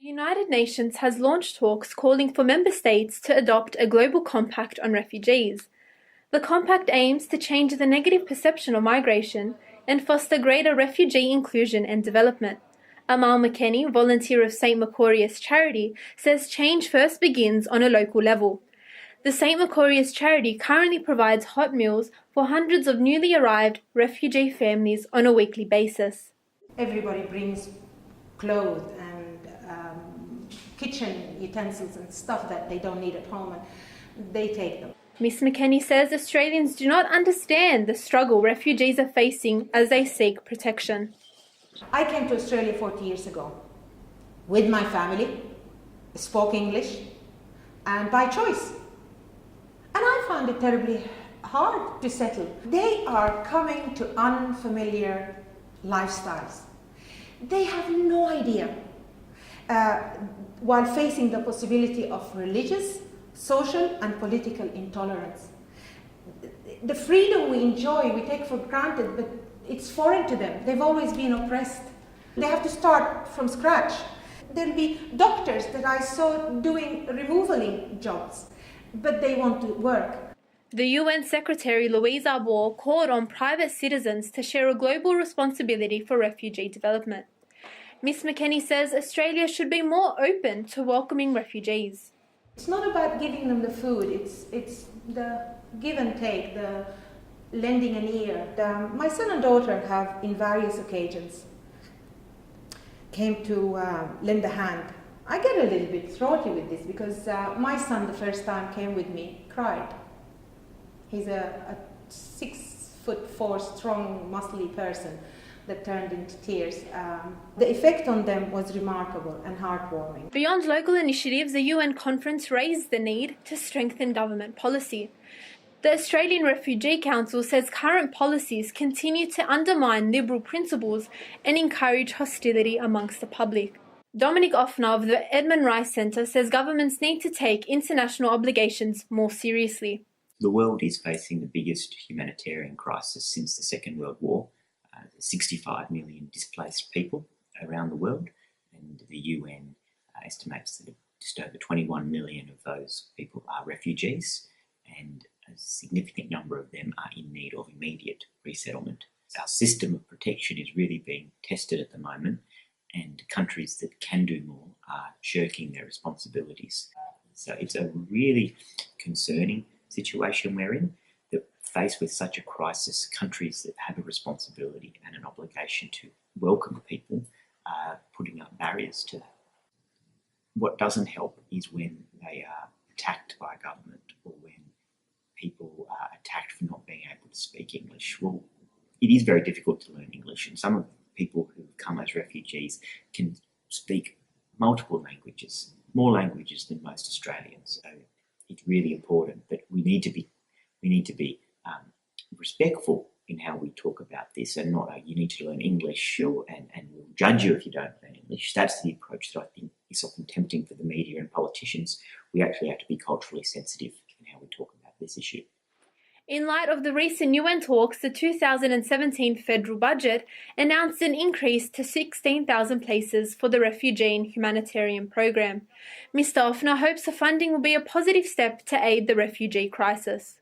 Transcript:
The United Nations has launched talks calling for member states to adopt a global compact on refugees. The compact aims to change the negative perception of migration and foster greater refugee inclusion and development. Amal McKenney, volunteer of St Macarius Charity, says change first begins on a local level. The St Macarius Charity currently provides hot meals for hundreds of newly arrived refugee families on a weekly basis. Everybody brings clothes and kitchen utensils and stuff that they don't need at home, and they take them. Ms McKenney says Australians do not understand the struggle refugees are facing as they seek protection. I came to Australia 40 years ago with my family, spoke English, and by choice. And I found it terribly hard to settle. They are coming to unfamiliar lifestyles. They have no idea, while facing the possibility of religious, social and political intolerance. The freedom we enjoy, we take for granted, but it's foreign to them. They've always been oppressed. They have to start from scratch. There'll be doctors that I saw doing removaling jobs, but they want to work. The UN Secretary Louise Arbour called on private citizens to share a global responsibility for refugee development. Ms McKenney says Australia should be more open to welcoming refugees. It's not about giving them the food, it's the give and take, the lending an ear. My son and daughter have, in various occasions, came to lend a hand. I get a little bit throaty with this because my son, the first time came with me, cried. He's a 6'4" strong, muscly person that turned into tears. The effect on them was remarkable and heartwarming. Beyond local initiatives, the UN conference raised the need to strengthen government policy. The Australian Refugee Council says current policies continue to undermine liberal principles and encourage hostility amongst the public. Dominic Offner of the Edmund Rice Centre says governments need to take international obligations more seriously. The world is facing the biggest humanitarian crisis since the Second World War. 65 million displaced people around the world, and the UN estimates that just over 21 million of those people are refugees, and a significant number of them are in need of immediate resettlement. Our system of protection is really being tested at the moment, and countries that can do more are shirking their responsibilities. So it's a really concerning situation we're in, that faced with such a crisis, countries that have a responsibility and an obligation to welcome people are putting up barriers to that. What doesn't help is when they are attacked by a government, or when people are attacked for not being able to speak English. Well, it is very difficult to learn English, and some of the people who come as refugees can speak multiple languages, more languages than most Australians. So it's really important, but we need to be respectful in how we talk about this, and not you need to learn English and we'll judge you if you don't learn English. That's the approach that I think is often tempting for the media and politicians. We actually have to be culturally sensitive in how we talk about this issue. In light of the recent UN talks, the 2017 federal budget announced an increase to 16,000 places for the refugee and humanitarian program. Mr. Offner hopes the funding will be a positive step to aid the refugee crisis.